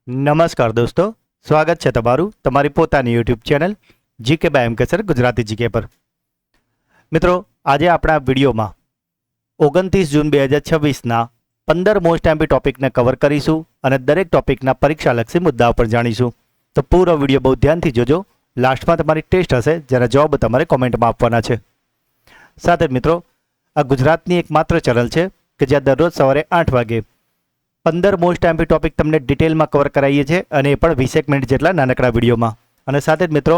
નમસ્કાર દોસ્તો, સ્વાગત છે તમારું તમારી પોતાની YouTube channel GK by MK sir Gujarati GK પર. મિત્રો, આજે આપણા વિડીયોમાં 29 જૂન 2026ના 15 મોસ્ટ એમપી ટોપિકને કવર કરીશું અને દરેક ટોપિકના પરીક્ષાલક્ષી મુદ્દાઓ પર જાણીશું. તો પૂરો વિડીયો બહુ ધ્યાનથી જોજો. લાસ્ટમાં તમારી ટેસ્ટ હશે જેના જવાબ તમારે કોમેન્ટમાં આપવાના છે. સાથે જ મિત્રો, આ ગુજરાતની એકમાત્ર ચેનલ છે કે જ્યાં દરરોજ સવારે 8 વાગે 15 મોસ્ટ એમપી ટોપિક તમને ડિટેલમાં કવર કરાવીએ છીએ અને એ પણ 20 મિનિટ જેટલા નાનકડા વિડીયોમાં. અને સાથે જ મિત્રો,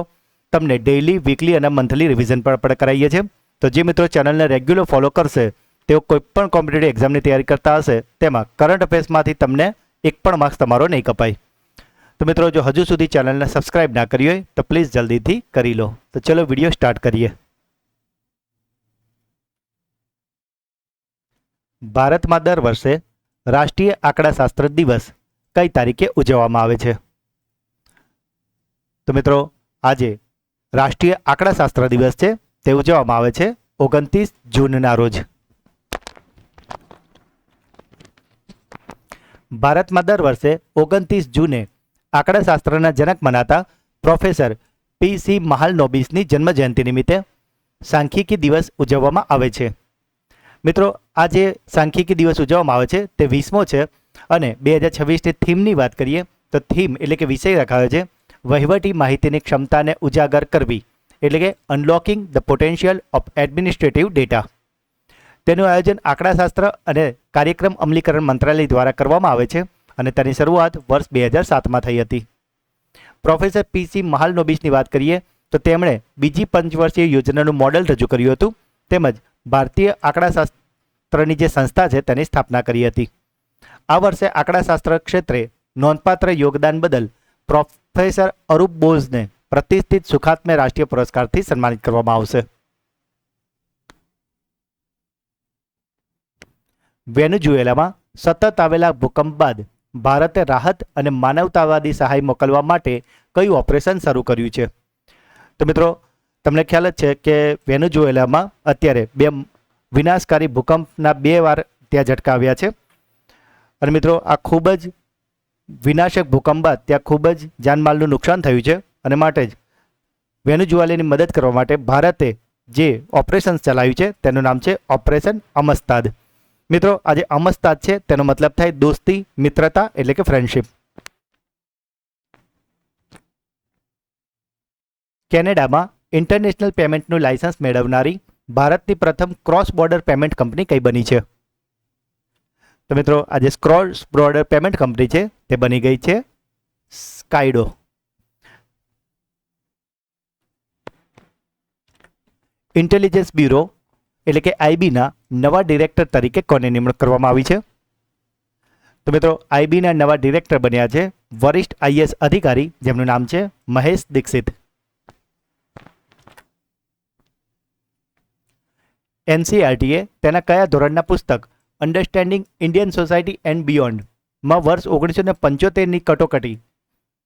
તમને ડેઇલી, વીકલી અને મંથલી રિવિઝન પણ કરાવીએ છીએ. તો જે મિત્રો ચેનલને રેગ્યુલર ફોલો કરશે તેઓ કોઈપણ કોમ્પિટિટિવ એક્ઝામની તૈયારી કરતા હશે તેમાં કરંટ અફેર્સમાંથી તમને એક પણ માર્ક્સ તમારો નહીં કપાય. તો મિત્રો, જો હજુ સુધી ચેનલને સબસ્ક્રાઇબ ના કરી હોય તો પ્લીઝ જલ્દીથી કરી લો. તો ચલો વિડીયો સ્ટાર્ટ કરીએ. ભારતમાં દર વર્ષે રાષ્ટ્રીય આંકડાશાસ્ત્ર દિવસ કઈ તારીખે ઉજવવામાં આવે છે? તો મિત્રો, આજે રાષ્ટ્રીય આંકડાશાસ્ત્ર દિવસ છે તે ઉજવવામાં આવે છે 29 જૂનના રોજ. ભારતમાં દર વર્ષે 29 જૂને આંકડાશાસ્ત્રના જનક મનાતા પ્રોફેસર પી.સી. મહાલનોબિસની જન્મજયંતિ નિમિત્તે સાંખ્યિકી દિવસ ઉજવવામાં આવે છે. મિત્રો, આ જે સાંખ્યિકી દિવસ ઉજવવામાં આવે છે તે 20મો છે અને 2026ની થીમની વાત કરીએ તો થીમ એટલે કે વિષય રખાયો છે વહીવટી માહિતીની ક્ષમતાને ઉજાગર કરવી, એટલે કે unlocking the potential of administrative data. તેનું આયોજન આંકડાશાસ્ત્ર અને કાર્યક્રમ અમલીકરણ મંત્રાલય દ્વારા કરવામાં આવે છે અને તેની શરૂઆત વર્ષ 2007માં થઈ હતી. Professor P C. મહાલનોબિસની વાત કરીએ તો તેમણે બીજી પંચવર્ષીય યોજનાનું મોડેલ રજૂ કર્યું હતું તેમજ ભારતીય આંકડાશાસ્ત્રની જે સંસ્થા છે તેની સ્થાપના કરી હતી. આ વર્ષે આંકડાશાસ્ત્ર ક્ષેત્રે નોંધપાત્ર યોગદાન બદલ પ્રોફેસર અરૂપ બોઝને પ્રતિષ્ઠિત સુખાત્મે રાષ્ટ્રીય પુરસ્કારથી સન્માનિત કરવામાં આવશે. વેનેઝુએલામાં સતત આવેલા ભૂકંપ બાદ ભારતે રાહત અને માનવતાવાદી સહાય મોકલવા માટે કયું ઓપરેશન શરૂ કર્યું છે? તો મિત્રો, તમને ખ્યાલ જ છે કે વેનેઝુએલામાં અત્યારે 2 વિનાશકારી ભૂકંપના 2 વાર ત્યાં ઝટકા આવ્યા છે. અને મિત્રો, આ ખૂબ જ વિનાશક ભૂકંપ બાદ ત્યાં ખૂબ જ જાનમાલનું નુકસાન થયું છે અને માટે જ વેનેઝુએલાની મદદ કરવા માટે ભારતે જે ઓપરેશન ચલાવ્યું છે તેનું નામ છે ઓપરેશન અમસ્તાદ. મિત્રો, આ જે અમસ્તાદ છે તેનો મતલબ થાય દોસ્તી, મિત્રતા એટલે કે ફ્રેન્ડશિપ. કેનેડામાં ઇન્ટરનેશનલ પેમેન્ટનું લાયસન્સ મેળવનારી ભારતની પ્રથમ ક્રોસ બોર્ડર પેમેન્ટ કંપની કઈ બની છે? તો મિત્રો, આ જે ક્રોસ બોર્ડર પેમેન્ટ કંપની છે તે બની ગઈ છે સ્કાયડો. ઇન્ટેલિજન્સ બ્યુરો એટલે કે આઈબીના નવા ડિરેક્ટર તરીકે કોની નિમણૂક કરવામાં આવી છે? તો મિત્રો, આઈબીના નવા ડિરેક્ટર બન્યા છે વરિષ્ઠ આઈએએસ અધિકારી જેમનું નામ છે મહેશ દીક્ષિત. એનસીઆરટીએ તેના કયા ધોરણના પુસ્તક અન્ડરસ્ટેન્ડિંગ ઇન્ડિયન સોસાયટી એન્ડ બિયોન્ડમાં વર્ષ 1975ની કટોકટી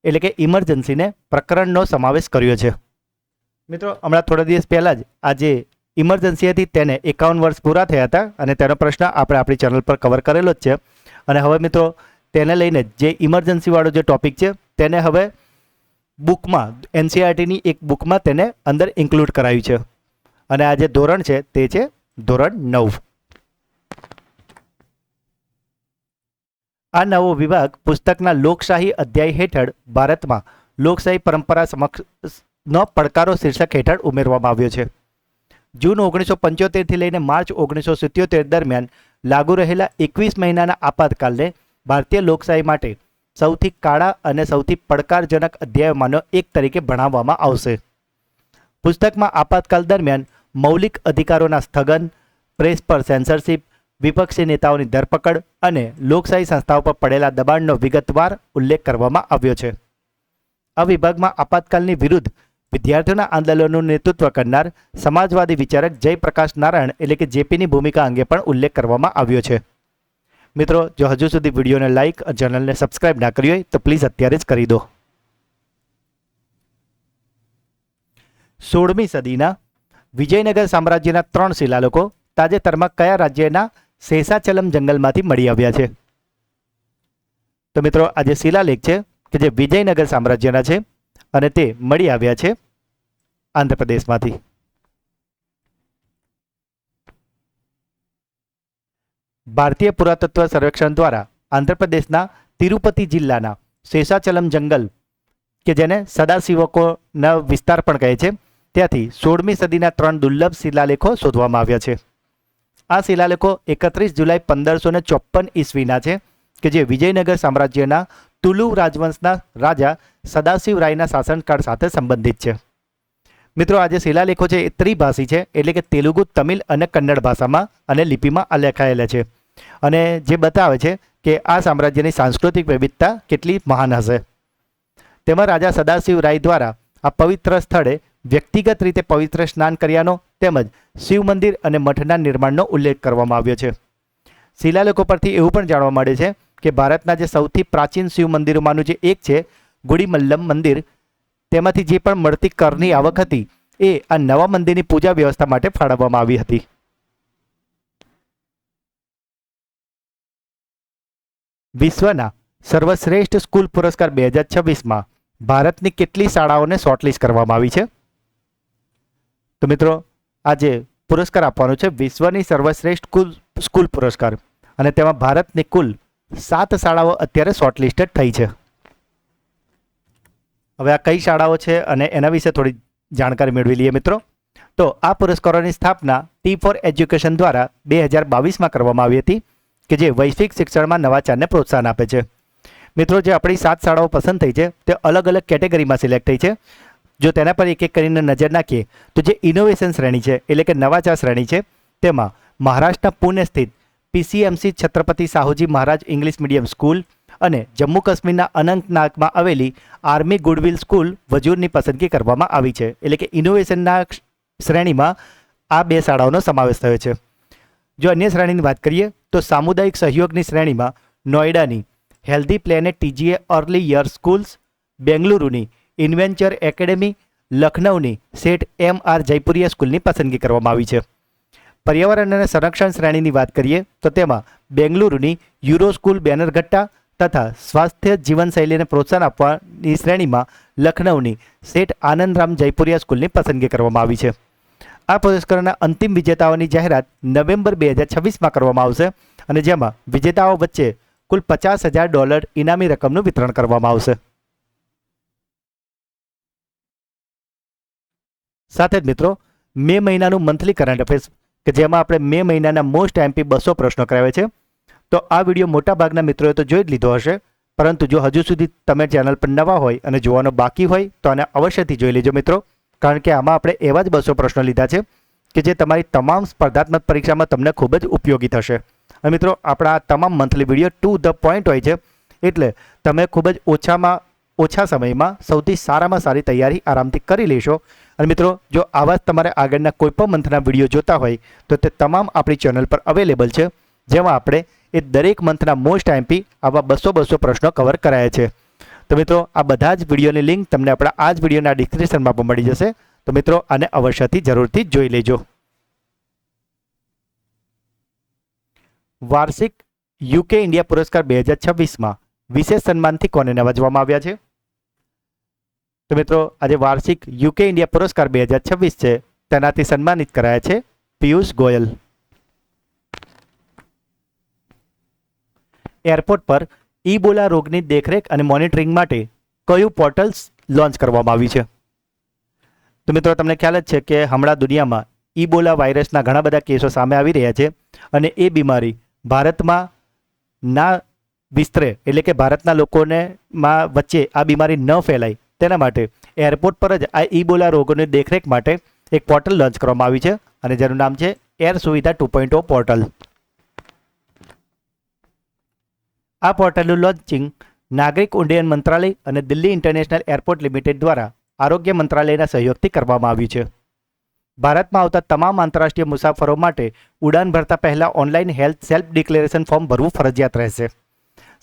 એટલે કે ઇમરજન્સીને પ્રકરણનો સમાવેશ કર્યો છે? મિત્રો, હમણાં થોડા દિવસ પહેલાં જ આ જે ઇમરજન્સી હતી તેને 51 વર્ષ પૂરા થયા હતા અને તેનો પ્રશ્ન આપણે આપણી ચેનલ પર કવર કરેલો જ છે. અને હવે મિત્રો, તેને લઈને જે ઇમરજન્સીવાળો જે ટોપિક છે તેને હવે બુકમાં, એનસીઆરટીની એક બુકમાં તેને અંદર ઇન્ક્લુડ કરાયું છે. અને આ જે ધોરણ છે તે છે ધોરણ 9. આ નવો વિભાગ પુસ્તકના લોકશાહી અધ્યાય હેઠળ ભારતમાં લોકશાહી પરંપરા સમક્ષનો પડકારો શીર્ષક હેઠળ ઉમેરવામાં આવ્યો છે. જૂન 1975થી લઈને માર્ચ 1977 દરમિયાન લાગુ રહેલા 21 મહિનાના આપાતકાલને ભારતીય લોકશાહી માટે સૌથી કાળા અને સૌથી પડકારજનક અધ્યાયોમાંનો એક તરીકે ભણાવવામાં આવશે. પુસ્તકમાં આપાતકાલ દરમિયાન મૌલિક અધિકારોના સ્થગન, પ્રેસ પર સેન્સરશિપ, વિપક્ષી નેતાઓની ધરપકડ અને લોકશાહી સંસ્થાઓ પર પડેલા દબાણનો વિગતવાર ઉલ્લેખ કરવામાં આવ્યો છે. આ વિભાગમાં આપાતકાલની વિરુદ્ધ વિદ્યાર્થીઓના આંદોલનનું નેતૃત્વ કરનાર સમાજવાદી વિચારક જયપ્રકાશ નારાયણ એટલે કે જેપીની ભૂમિકા અંગે પણ ઉલ્લેખ કરવામાં આવ્યો છે. મિત્રો, જો હજુ સુધી વિડીયોને લાઇક અને ચેનલને સબસ્ક્રાઇબ ના કરી હોય તો પ્લીઝ અત્યારે જ કરી દો. 16મી સદીના વિજયનગર સામ્રાજ્યના 3 શિલાલેખો તાજેતરમાં કયા રાજ્યના શેષાચલમ જંગલમાંથી મળી આવ્યા છે? તો મિત્રો, આ જે શિલાલેખ છે કે જે વિજયનગર સામ્રાજ્યના છે અને તે મળી આવ્યા છે આંધ્રપ્રદેશમાંથી. ભારતીય પુરાતત્વ સર્વેક્ષણ દ્વારા આંધ્રપ્રદેશના તિરુપતિ જિલ્લાના શેષાચલમ જંગલ, કે જેને સદાશિવકોના વિસ્તાર પણ કહે છે, ત્યાંથી 16મી સદીના 3 દુર્લભ શિલાલેખો શોધવામાં આવ્યા છે. આ શિલાલેખો 31 જુલાઈ 1554 ઈસવીના છે, કે જે વિજયનગર સામ્રાજ્યના તુલુ રાજવંશના રાજા સદાશિવ રાયના શાસનકાળ સાથે સંબંધિત છે. મિત્રો, આ જે શિલાલેખો છે એ ત્રિભાષી છે, એટલે કે તેલુગુ, તમિલ અને કન્નડ ભાષામાં અને લિપિમાં લખાયેલા છે, અને જે બતાવે છે કે આ સામ્રાજ્યની સાંસ્કૃતિક વિવિધતા કેટલી મહાન હશે. તેમાં રાજા સદાશિવ રાય દ્વારા આ પવિત્ર સ્થળે વ્યક્તિગત રીતે પવિત્ર સ્નાન કર્યાનો તેમજ શિવ મંદિર અને મઠના નિર્માણનો ઉલ્લેખ કરવામાં આવ્યો છે. શિલાલેખો પરથી એવું પણ જાણવા મળે છે કે ભારતના જે સૌથી પ્રાચીન શિવ મંદિરોમાંનું જે એક છે ગુડીમલ્લમ મંદિર, તેમાંથી જે પણ મળતી કરની આવક હતી એ આ નવા મંદિરની પૂજા વ્યવસ્થા માટે ફાળવવામાં આવી હતી. વિશ્વના સર્વશ્રેષ્ઠ સ્કૂલ પુરસ્કાર 2026માં ભારતની કેટલી શાળાઓને શોર્ટલિસ્ટ કરવામાં આવી છે? તો મિત્રો, આ જે પુરસ્કાર આપવાનો છે વિશ્વની સર્વશ્રેષ્ઠ સ્કૂલ પુરસ્કાર, અને તેમાં ભારતની કુલ 7 શાળાઓ અત્યારે શોર્ટલિસ્ટેડ થઈ છે. હવે આ કઈ શાળાઓ છે અને એના વિશે થોડી જાણકારી મેળવી લઈએ મિત્રો. તો આ પુરસ્કારોની સ્થાપના T4 એજ્યુકેશન દ્વારા 2022માં કરવામાં આવી હતી, કે જે વૈશ્વિક શિક્ષણમાં નવાચારને પ્રોત્સાહન આપે છે. મિત્રો, જે આપણી 7 શાળાઓ પસંદ થઈ છે તે અલગ અલગ કેટેગરીમાં સિલેક્ટ થઈ છે. જો તેના પર એક એક કરીને નજર નાખીએ તો જે ઇનોવેશન શ્રેણી છે, એટલે કે નવાચાર શ્રેણી છે, તેમાં મહારાષ્ટ્રના પુણે સ્થિત PCMC છત્રપતિ સાહુજી મહારાજ ઇંગ્લિશ મીડિયમ સ્કૂલ અને જમ્મુ કાશ્મીરના અનંતનાગમાં આવેલી આર્મી ગુડવિલ સ્કૂલ વજૂરની પસંદગી કરવામાં આવી છે. એટલે કે ઇનોવેશનના શ્રેણીમાં આ 2 શાળાઓનો સમાવેશ થયો છે. જો અન્ય શ્રેણીની વાત કરીએ તો સામુદાયિક સહયોગની શ્રેણીમાં નોઈડાની Healthy Planet TGA Early Year Schools, બેંગલુરુની ઇન્વેન્ચર એકેડેમી, લખનૌની સેઠ MR જયપુરિયા સ્કૂલની પસંદગી કરવામાં આવી છે. પર્યાવરણ અને સંરક્ષણ શ્રેણીની વાત કરીએ તો તેમાં બેંગલુરુની યુરો સ્કૂલ બેનરઘટ્ટા તથા સ્વાસ્થ્ય જીવનશૈલીને પ્રોત્સાહન આપવાની શ્રેણીમાં લખનૌની સેઠ આનંદરામ જયપુરિયા સ્કૂલની પસંદગી કરવામાં આવી છે. આ પુરસ્કારના અંતિમ વિજેતાઓની જાહેરાત નવેમ્બર 2026માં કરવામાં આવશે, અને જેમાં વિજેતાઓ વચ્ચે કુલ $50,000 ઇનામી રકમનું વિતરણ કરવામાં આવશે. સાથે જ મિત્રો, મે મહિનાનું મંથલી કરંટ અફેર્સ, કે જેમાં આપણે મે મહિનાના મોસ્ટ MP 200 પ્રશ્નો કરાવે છે. તો આ વિડીયો મોટા ભાગના મિત્રોએ તો જોઈ જ લીધો હશે, પરંતુ જો હજુ સુધી તમે ચેનલ પર નવા હોય અને જોવાનો બાકી હોય તો આને અવશ્યથી જોઈ લેજો મિત્રો, કારણ કે આમાં આપણે એવા જ 200 પ્રશ્નો લીધા છે કે જે તમારી તમામ સ્પર્ધાત્મક પરીક્ષામાં તમને ખૂબ જ ઉપયોગી થશે. અને મિત્રો, આપણા તમામ monthly video to the point હોય છે, એટલે તમે ખૂબ જ ઓછા સમયમાં સૌથી સારામાં સારી તૈયારી આરામથી કરી લેશો. અને મિત્રો, જો આવા જ તમારે આગળના કોઈ પણ મંથના વિડીયો જોતા હોય તો તે તમામ આપણી ચેનલ પર અવેલેબલ છે, જેમાં આપણે એ દરેક મંથના મોસ્ટ MP આવા 200 પ્રશ્નો કવર કરાયા છે. તો મિત્રો, આ બધા જ વિડીયોની લિંક તમને આપણા આ જ વિડીયોના ડિસ્ક્રિપ્શનમાં પણ મળી જશે. તો મિત્રો, આને અવશ્યથી જરૂરથી જોઈ લેજો. વાર્ષિક UK ઇન્ડિયા પુરસ્કાર 2026માં વિશેષ સન્માનથી કોને નવાજવામાં આવ્યા છે? તો મિત્રો, આજે વાર્ષિક UK ઇન્ડિયા પુરસ્કાર 2026 છે, તેનાથી સન્માનિત કરાયા છે પિયુષ ગોયલ. એરપોર્ટ પર ઇબોલા રોગની દેખરેખ અને મોનિટરિંગ માટે કયું પોર્ટલ લોન્ચ કરવામાં આવ્યું છે? તો મિત્રો, તમને ખ્યાલ જ છે કે હમણાં દુનિયામાં ઇબોલા વાયરસના ઘણા બધા કેસો સામે આવી રહ્યા છે, અને એ બીમારી ભારતમાં ના વિસ્તરે, એટલે કે ભારતના લોકોને વચ્ચે આ બીમારી ન ફેલાય તેના માટે એરપોર્ટ પર જ આ ઇબોલા રોગોની દેખરેખ માટે એક પોર્ટલ લોન્ચ કરવામાં આવ્યું છે, અને જેનું નામ છે એર સુવિધા 2.0 પોર્ટલ. આ પોર્ટલનું લોન્ચિંગ નાગરિક ઉડ્ડયન મંત્રાલય અને દિલ્હી ઇન્ટરનેશનલ એરપોર્ટ લિમિટેડ દ્વારા આરોગ્ય મંત્રાલયના સહયોગથી કરવામાં આવ્યું છે. ભારતમાં આવતા તમામ આંતરરાષ્ટ્રીય મુસાફરો માટે ઉડાન ભરતા પહેલા online health self declaration form ભરવું ફરજિયાત રહેશે.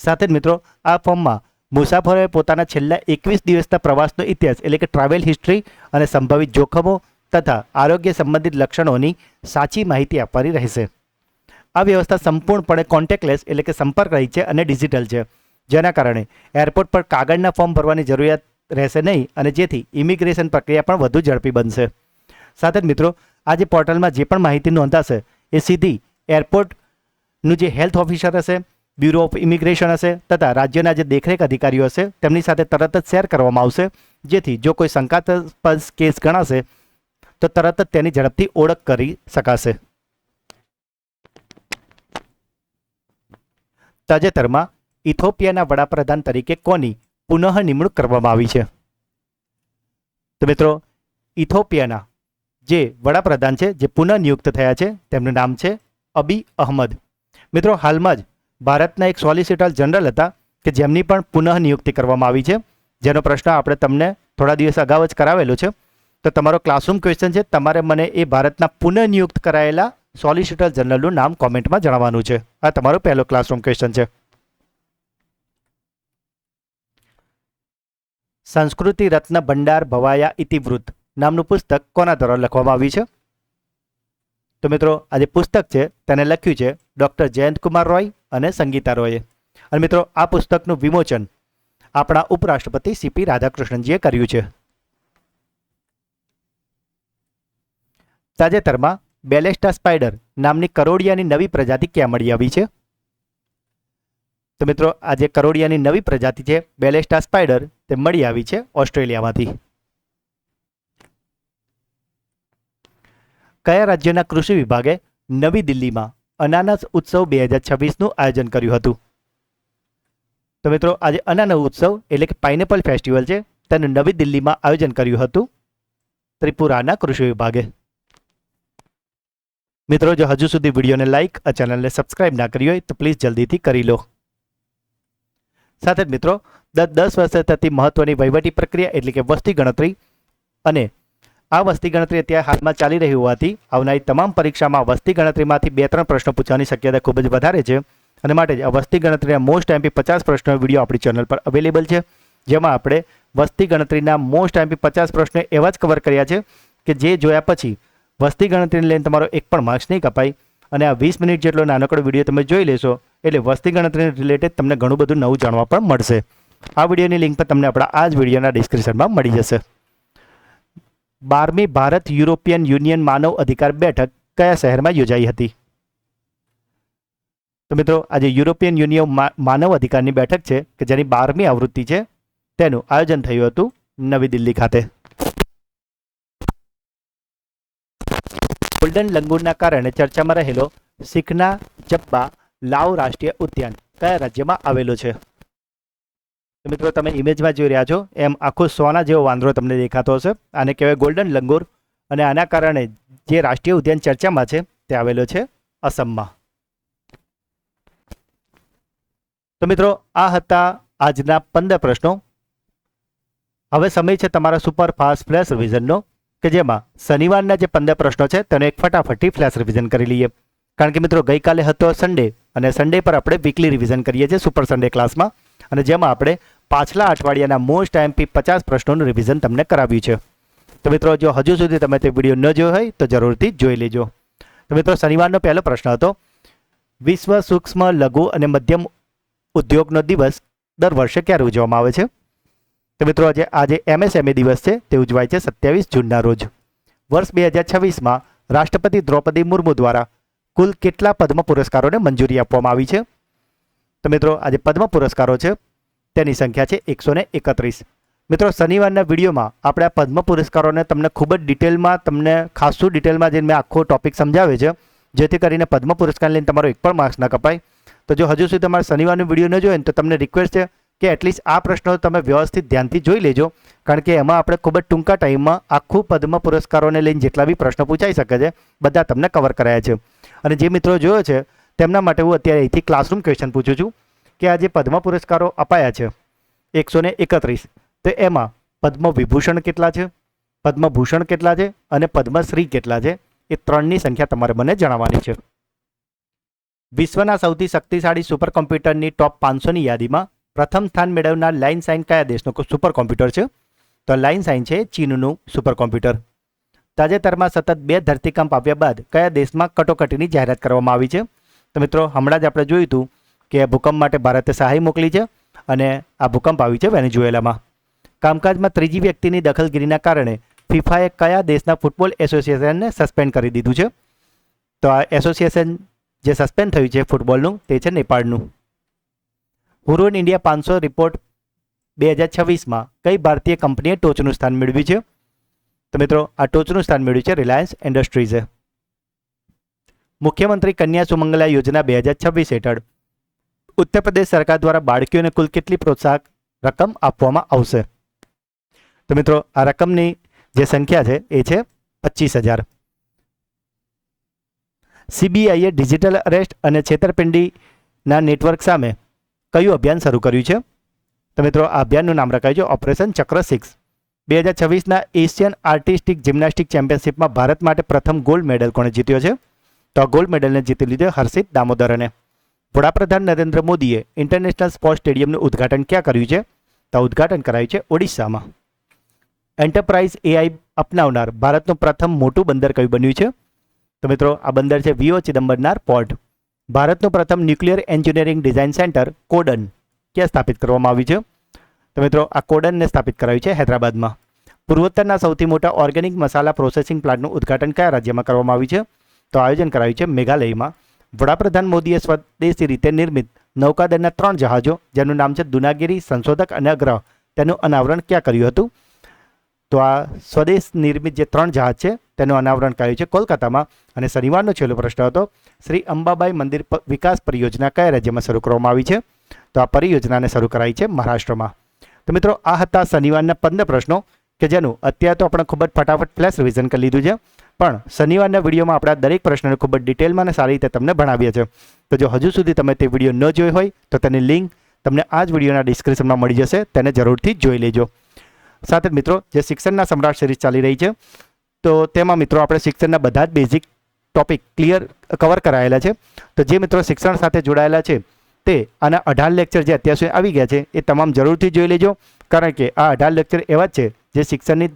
સાથે જ મિત્રો, આ ફોર્મમાં મુસાફરોએ પોતાના છેલ્લા 21 દિવસના પ્રવાસનો ઇતિહાસ, એટલે કે ટ્રાવેલ હિસ્ટ્રી અને સંભવિત જોખમો તથા આરોગ્ય સંબંધિત લક્ષણોની સાચી માહિતી આપવાની રહેશે. આ વ્યવસ્થા સંપૂર્ણપણે કોન્ટેક્ટલેસ, એટલે કે સંપર્ક રહિત છે અને ડિજિટલ છે, જેના કારણે એરપોર્ટ પર કાગળના ફોર્મ ભરવાની જરૂરિયાત રહેશે નહીં અને જેથી ઇમિગ્રેશન પ્રક્રિયા પણ વધુ ઝડપી બનશે. સાથે જ મિત્રો, આ જે પોર્ટલમાં જે પણ માહિતી નોંધાશે એ સીધી એરપોર્ટનું જે હેલ્થ ઓફિસર હશે, બ્યુરો ઓફ ઇમિગ્રેશન હશે તથા રાજ્યના જે દેખરેખ અધિકારીઓ હશે તેમની સાથે તરત જ શેર કરવામાં આવશે, જેથી જો કોઈ શંકાસ્પદ કેસ ગણાશે તો તરત જ તેની ઝડપથી ઓળખ કરી શકાશે. તાજેતરમાં ઇથોપિયાના વડાપ્રધાન તરીકે કોની પુનઃ નિમણૂક કરવામાં આવી છે? તો મિત્રો, ઇથોપિયાના જે વડાપ્રધાન છે જે પુનઃ નિયુક્ત થયા છે તેમનું નામ છે અબી અહમદ. મિત્રો, હાલમાં જ ભારતના એક સોલિસિટર જનરલ હતા કે જેમની પણ પુનઃ નિયુક્તિ કરવામાં આવી છે, જેનો પ્રશ્ન આપણે તમને થોડા દિવસ અગાઉ જ કરાવેલો છે. તો તમારો ક્લાસરૂમ ક્વેશ્ચન છે, તમારે મને એ ભારતના પુનઃ નિયુક્ત કરાયેલા સોલિસિટર જનરલનું નામ કોમેન્ટમાં જણાવવાનું છે. આ તમારો પહેલો ક્લાસરૂમ ક્વેશ્ચન છે. સંસ્કૃતિ રત્ન ભંડાર ભવાયા ઇતિવૃત્ત નામનું પુસ્તક કોના દ્વારા લખવામાં આવ્યું છે? તો મિત્રો, આ જે પુસ્તક છે તેને લખ્યું છે ડૉક્ટર જયંતકુમાર રોય અને સંગીતા રોયે. અને મિત્રો, આ પુસ્તકનું વિમોચન આપણા ઉપરાષ્ટ્રપતિ સીપી રાધાકૃષ્ણનજીએ કર્યું છે. તાજેતરમાં બેલેસ્ટા સ્પાઈડર નામની કરોડિયાની નવી પ્રજાતિ ક્યાં મળી આવી છે? તો મિત્રો, આ જે કરોડિયાની નવી પ્રજાતિ છે બેલેસ્ટા સ્પાઈડર તે મળી આવી છે ઓસ્ટ્રેલિયામાંથી. કયા રાજ્યના કૃષિ વિભાગે નવી દિલ્હીમાં અનાનસ ઉત્સવ 2026નું આયોજન કર્યું હતું? તો મિત્રો, આજે અનાનસ ઉત્સવ એટલે કે પાઇનેપલ ફેસ્ટિવલ છે તેનું નવી દિલ્હીમાં આયોજન કર્યું હતું ત્રિપુરાના કૃષિ વિભાગે. મિત્રો, જો હજુ સુધી વિડીયોને લાઇક, આ ચેનલને સબસ્ક્રાઇબ ના કરી હોય તો પ્લીઝ જલ્દીથી કરી લો. સાથે જ મિત્રો, 10 વર્ષે થતી મહત્વની વહીવટી પ્રક્રિયા એટલે કે વસ્તી ગણતરી, અને આ વસ્તી ગણતરી અત્યારે હાલમાં ચાલી રહી હોવાથી આવનારી તમામ પરીક્ષામાં વસ્તી ગણતરીમાંથી 2-3 પ્રશ્નો પૂછવાની શક્યતા ખૂબ જ વધારે છે. અને માટે જ આ વસ્તી ગણતરીના મોસ્ટ એમપી 50 પ્રશ્નોનો વિડીયો આપણી ચેનલ પર અવેલેબલ છે, જેમાં આપણે વસ્તી ગણતરીના મોસ્ટ એમપી 50 પ્રશ્નો એવા જ કવર કર્યા છે કે જે જોયા પછી વસ્તી ગણતરીને લઈને તમારો એક પણ માર્ક્સ નહીં કપાય. અને આ 20 મિનિટ જેટલો નાનકડો વિડીયો તમે જોઈ લેશો એટલે વસ્તી ગણતરીને રિલેટેડ તમને ઘણું બધું નવું જાણવા પણ મળશે. આ વિડીયોની લિંક પણ તમને આપણા આ જ વિડીયોના ડિસ્ક્રિપ્શનમાં મળી જશે. 12મી ભારત યુરોપિયન યુનિયન માનવ અધિકાર બેઠક કયા શહેરમાં યોજાઈ હતી? તો મિત્રો, આજે યુરોપિયન યુનિયન માનવ અધિકારની બેઠક છે કે જેની 12મી આવૃત્તિ છે તેનું આયોજન થયું હતું નવી દિલ્હી ખાતે. ગોલ્ડન લંગૂરના કારણે ચર્ચામાં રહેલો શીખના જબ્બા લાવ રાષ્ટ્રીય ઉદ્યાન કયા રાજ્યમાં આવેલો છે? તો મિત્રો, તમે ઇમેજમાં જોઈ રહ્યા છો એમ આખો સોના જેવો વાંદરો તમને દેખાતો હશે. આને કહેવાય ગોલ્ડન લંગૂર, અને આના કારણે જે રાષ્ટ્રીય ઉદ્યાન ચર્ચામાં છે તે આવેલો છે અસમમાં. તો મિત્રો, આ હતા આજના 15 પ્રશ્નો. હવે સમય છે તમારા સુપર ફાસ્ટ ફ્લેશ રિવિઝનનો, કે જેમાં શનિવારના જે 15 પ્રશ્નો છે તેને એક ફટાફટથી ફ્લેશ રિવિઝન કરી લઈએ. કારણ કે મિત્રો, ગઈકાલે હતો સન્ડે અને સન્ડે પર આપણે વીકલી રિવિઝન કરીએ છીએ સુપર સન્ડે ક્લાસમાં, અને જેમાં આપણે પાછલા અઠવાડિયાના મોસ્ટ એમપી 50 પ્રશ્નોનું રિવિઝન તમને કરાવ્યું છે. તો મિત્રો, જો હજુ સુધી તમે તે વિડીયો ન જોયો હોય તો જરૂરથી જોઈ લેજો. તો મિત્રો, શનિવારનો પહેલો પ્રશ્ન હતો વિશ્વ સૂક્ષ્મ લઘુ અને મધ્યમ ઉદ્યોગનો દિવસ દર વર્ષે ક્યારે ઉજવવામાં આવે છે? તો મિત્રો, આજે MSME દિવસ છે તે ઉજવાય છે 27 જૂનના રોજ. વર્ષ 2026માં રાષ્ટ્રપતિ દ્રૌપદી મુર્મુ દ્વારા કુલ કેટલા પદ્મ પુરસ્કારોને મંજૂરી આપવામાં આવી છે? તો મિત્રો, આજે પદ્મ પુરસ્કારો છે તેની સંખ્યા છે 131. મિત્રો, શનિવારના વિડીયોમાં આપણે આ પદ્મ પુરસ્કારોને તમને ખૂબ જ ડિટેલમાં, તમને ખાસું ડિટેલમાં જઈને મેં આખો ટોપિક સમજાવે છે, જેથી કરીને પદ્મ પુરસ્કાર લઈને તમારો એક પણ માર્ક્સ ના કપાય. તો જો હજુ સુધી તમારે શનિવારનો વિડીયો ન જોયો ને તો તમને રિક્વેસ્ટ છે કે એટલીસ્ટ આ પ્રશ્નો તમે વ્યવસ્થિત ધ્યાનથી જોઈ લેજો, કારણ કે એમાં આપણે ખૂબ જ ટૂંકા ટાઈમમાં આખું પદ્મ પુરસ્કારોને લઈને જેટલા બી પ્રશ્નો પૂછાઈ શકે છે બધા તમને કવર કરાયા છે. અને જે મિત્રો જોયો છે તેમના માટે હું અત્યારે અહીંથી ક્લાસરૂમ ક્વેશ્ચન પૂછું છું કે આ જે પદ્મ પુરસ્કારો અપાયા છે 131, તો એમાં પદ્મ વિભૂષણ કેટલા છે, પદ્મભૂષણ કેટલા છે અને પદ્મશ્રી કેટલા છે, એ 3ની સંખ્યા તમારે મને જણાવવાની છે. વિશ્વના સૌથી શક્તિશાળી સુપર કોમ્પ્યુટરની ટોપ 500ની યાદીમાં પ્રથમ સ્થાન મેળવનાર લાઇન સાઇન કયા દેશનો સુપર કોમ્પ્યુટર છે? તો લાઇન સાઇન છે ચીનનું સુપર કોમ્પ્યુટર. તાજેતરમાં સતત 2 ધરતીકંપ આવ્યા બાદ કયા દેશમાં કટોકટીની જાહેરાત કરવામાં આવી છે? તો મિત્રો, હમણાં જ આપણે જોયું હતું કે ભૂકંપ માટે ભારતે સહાય મોકલી છે, અને આ ભૂકંપ આવ્યું છે વેનેઝુએલામાં. કામકાજમાં ત્રીજી વ્યક્તિની દખલગીરીના કારણે ફિફાએ કયા દેશના ફૂટબોલ એસોસિએશનને સસ્પેન્ડ કરી દીધું છે? તો આ એસોસિએશન જે સસ્પેન્ડ થયું છે ફૂટબોલનું તે છે નેપાળનું. હુરોન ઇન્ડિયા 500 રિપોર્ટ 2026માં કઈ ભારતીય કંપનીએ ટોચનું સ્થાન મેળવ્યું છે? તો મિત્રો આ ટોચનું સ્થાન મેળવ્યું છે રિલાયન્સ ઇન્ડસ્ટ્રીઝે. મુખ્યમંત્રી કન્યા સુમંગલા યોજના 2026 હેઠળ ઉત્તર પ્રદેશ સરકાર દ્વારા બાળકીઓને કુલ કેટલી પ્રોત્સાહક રકમ આપવામાં આવશે? તો મિત્રો આ રકમની જે સંખ્યા છે એ છે 25,000. સીબીઆઈએ ડિજિટલ અરેસ્ટ અને છેતરપિંડીના નેટવર્ક સામે કયું અભિયાન શરૂ કર્યું છે? તો મિત્રો આ અભિયાનનું નામ રખાયું છે ઓપરેશન ચક્ર 6. 2026ના એશિયન આર્ટિસ્ટિક જિમ્નાસ્ટિક ચેમ્પિયનશિપમાં ભારત માટે પ્રથમ ગોલ્ડ મેડલ કોણે જીત્યો છે? તો આ ગોલ્ડ મેડલને જીતી લીધો હર્ષિત દામોદરને. વડાપ્રધાન નરેન્દ્ર મોદીએ ઇન્ટરનેશનલ સ્પોર્ટ્સ સ્ટેડિયમનું ઉદ્ઘાટન ક્યાં કર્યું છે? તો ઉદ્ઘાટન કરાયું છે ઓડિશામાં. એન્ટરપ્રાઇઝ એઆઈ અપનાવનાર ભારતનું પ્રથમ મોટું બંદર કયું બન્યું છે? તો મિત્રો આ બંદર છે વીઓ ચિદમ્બરનાર પોર્ટ. ભારતનું પ્રથમ ન્યુક્લિયર એન્જિનિયરિંગ ડિઝાઇન સેન્ટર કોડન ક્યાં સ્થાપિત કરવામાં આવ્યું છે? તો મિત્રો આ કોડનને સ્થાપિત કરાયું છે હૈદરાબાદમાં. પૂર્વોત્તરના સૌથી મોટા ઓર્ગેનિક મસાલા પ્રોસેસિંગ પ્લાન્ટનું ઉદ્ઘાટન કયા રાજ્યમાં કરવામાં આવ્યું છે? તો આયોજન કરાયું છે મેઘાલયમાં. વડાપ્રધાન મોદીએ સ્વદેશી રીતે નિર્મિત નૌકાદળના 3 જહાજો જેનું નામ છે દુનાગીરી, સંશોધક અને અગ્રહ તેનું અનાવરણ ક્યાં કર્યું હતું? તો આ સ્વદેશ નિર્મિત જે 3 જહાજ છે તેનું અનાવરણ કર્યું છે કોલકાતામાં. અને શનિવારનો છેલ્લો પ્રશ્ન હતો, શ્રી અંબાબાઈ મંદિર વિકાસ પરિયોજના કયા રાજ્યમાં શરૂ કરવામાં આવી છે? તો આ પરિયોજનાને શરૂ કરાઈ છે મહારાષ્ટ્રમાં. તો મિત્રો આ હતા શનિવારના 15 પ્રશ્નો કે જેનું અત્યારે તો આપણે ખૂબ જ ફટાફટ ફ્લેશ રિવિઝન કરી લીધું છે, પણ શનિવારના વિડીયોમાં આપણા દરેક પ્રશ્નને ખૂબ જ ડિટેલમાં અને સારી રીતે તમને ભણાવીએ છીએ. તો જો હજુ સુધી તમે તે વિડીયો ન જોઈ હોય તો તેની લિંક તમને આ જ વિડીયોના ડિસ્ક્રિપ્શનમાં મળી જશે, તેને જરૂરથી જોઈ લેજો. સાથે જ મિત્રો જે શિક્ષણના સમ્રાટ સિરીઝ ચાલી રહી છે તો તેમાં મિત્રો આપણે શિક્ષણના બધા જ બેઝિક ટોપિક કવર કરાયેલા છે. તો જે મિત્રો શિક્ષણ સાથે જોડાયેલા છે તે આના 18 લેક્ચર જે અત્યાર સુધી આવી ગયા છે એ તમામ જરૂરથી જોઈ લેજો, કારણ કે આ 18 લેક્ચર એવા જ છે જે શિક્ષણની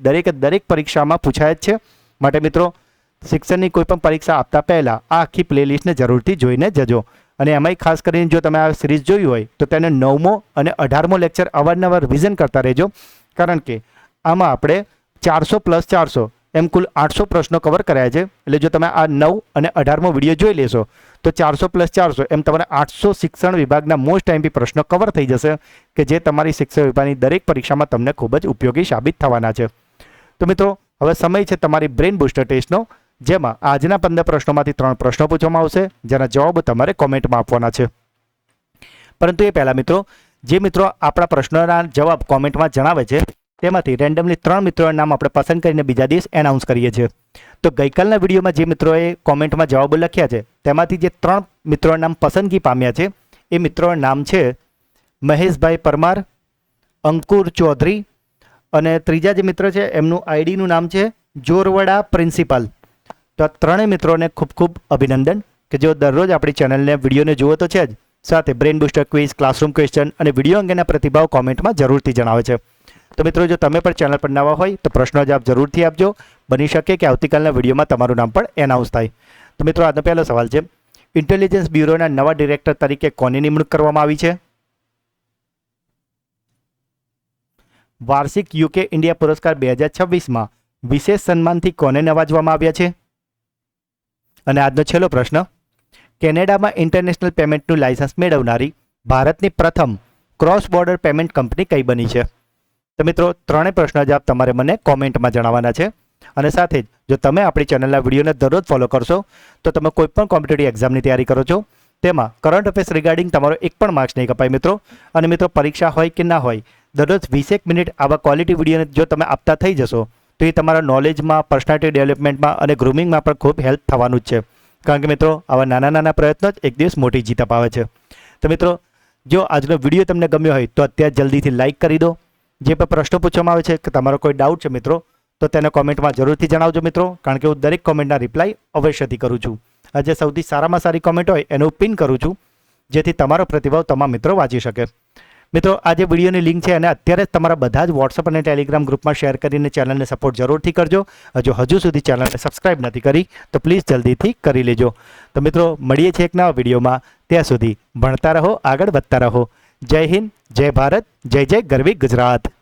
દરેક પરીક્ષામાં પૂછાય જ છે. માટે મિત્રો શિક્ષણની કોઈ પણ પરીક્ષા આપતા પહેલાં આ આખી પ્લેલિસ્ટને જરૂરથી જોઈને જજો. અને એમાંય ખાસ કરીને જો તમે આ સિરીઝ જોઈ હોય તો તેને 9મો અને 18મો લેક્ચર અવારનવાર રિવિઝન કરતા રહેજો, કારણ કે આમાં આપણે 400 + 400 એમ કુલ 800 પ્રશ્નો કવર કર્યા છે. એટલે જો તમે આ 9 અને 18મો વિડીયો જોઈ લેશો તો 400 + 400 એમ તમારે 800 શિક્ષણ વિભાગના મોસ્ટ એમપી પ્રશ્નો કવર થઈ જશે કે જે તમારી શિક્ષણ વિભાગની દરેક પરીક્ષામાં તમને ખૂબ જ ઉપયોગી સાબિત થવાના છે. તો મિત્રો હવે સમય છે તમારી બ્રેન બૂસ્ટર ટેસ્ટનો, જેમાં આજના 15 પ્રશ્નોમાંથી 3 પ્રશ્નો પૂછવામાં આવશે જેના જવાબ તમારે કોમેન્ટમાં આપવાના છે. પરંતુ એ પહેલાં મિત્રો જે મિત્રો આપણા પ્રશ્નોના જવાબ કોમેન્ટમાં જણાવે છે તેમાંથી રેન્ડમલી 3 મિત્રોના નામ આપણે પસંદ કરીને બીજા દિવસ એનાઉન્સ કરીએ છીએ. તો ગઈકાલના વિડીયોમાં જે મિત્રોએ કોમેન્ટમાં જવાબો લખ્યા છે તેમાંથી જે 3 મિત્રોના નામ પસંદગી પામ્યા છે એ મિત્રોના નામ છે મહેશભાઈ પરમાર, અંકુર ચૌધરી અને ત્રીજા જે મિત્ર છે એમનું આઈડીનું નામ છે જોરવડા પ્રિન્સિપાલ. તો આ 3 મિત્રોને ખૂબ ખૂબ અભિનંદન કે જેઓ દરરોજ આપણી ચેનલને વિડીયોને જુઓ તો છે જ, સાથે brain booster quiz, classroom question અને વિડીયો અંગેના પ્રતિભાવ કોમેન્ટમાં જરૂરથી જણાવે છે. તો મિત્રો જો તમે પણ ચેનલ પર નવા હોય તો પ્રશ્નો જવાબ જરૂરથી આપજો. બની શકે કે આવતીકાલના વિડીયોમાં તમારું નામ પણ એનાઉન્સ થાય. તો મિત્રો આજનો પહેલો સવાલ છે, ઇન્ટેલિજન્સ બ્યુરોના નવા ડિરેક્ટર તરીકે કોની નિમણૂક કરવામાં આવી છે? વાર્ષિક યુકે ઇન્ડિયા પુરસ્કાર 2026માં વિશેષ સન્માનથી કોને નવાજવામાં આવ્યા છે? અને આજનો છેલ્લો પ્રશ્ન, કેનેડામાં ઇન્ટરનેશનલ પેમેન્ટનું લાયસન્સ મેળવનારી ભારતની પ્રથમ ક્રોસ બોર્ડર પેમેન્ટ કંપની કઈ બની છે? તો મિત્રો 3 પ્રશ્નો જવાબ તમારે મને કોમેન્ટમાં જણાવવાના છે. અને સાથે જ જો તમે આપણી ચેનલના વિડીયોને દરરોજ ફોલો કરશો તો તમે કોઈ પણ કોમ્પિટિટિવ એક્ઝામની તૈયારી કરો છો તેમાં કરંટ અફેર્સ રિગાર્ડિંગ તમારો એક પણ માર્ક્સ નહીં કપાય મિત્રો. અને મિત્રો પરીક્ષા હોય કે ના હોય દરરોજ 20 મિનિટ આવા ક્વોલિટી વિડીયોને જો તમે આપતા થઈ જશો તો એ તમારા નોલેજમાં, પર્સનાલિટી ડેવલપમેન્ટમાં અને ગ્રૂમિંગમાં પણ ખૂબ હેલ્પ થવાનું જ છે. કારણ કે મિત્રો આવા નાના પ્રયત્નો જ એક દિવસ મોટી જીત અપાવે છે. તો મિત્રો જો આજનો વિડીયો તમને ગમ્યો હોય તો અત્યારે જલ્દીથી લાઇક કરી દો. જે પણ પ્રશ્નો પૂછવામાં આવે છે કે તમારો કોઈ ડાઉટ છે મિત્રો તો તેને કોમેન્ટમાં જરૂરથી જણાવજો મિત્રો, કારણ કે હું દરેક કોમેન્ટના રિપ્લાય અવશ્યથી કરું છું. આજે સૌથી સારામાં સારી કોમેન્ટ હોય એનું પિન કરું છું જેથી તમારો પ્રતિભાવ તમામ મિત્રો વાંચી શકે. મિત્રો આ જે વિડીયોની લિંક છે એને અત્યારે જ તમારા બધા જ વોટ્સઅપ અને ટેલિગ્રામ ગ્રુપમાં શેર કરીને ચેનલને સપોર્ટ જરૂરથી કરજો. હજુ સુધી ચેનલને સબસ્ક્રાઇબ નથી કરી તો પ્લીઝ જલ્દીથી કરી લેજો. તો મિત્રો મળીએ છીએ એક નવા વિડીયોમાં. ત્યાં સુધી ભણતા રહો, આગળ વધતા રહો. જય હિન્દ, જય ભારત, જય જય ગરવી ગુજરાત.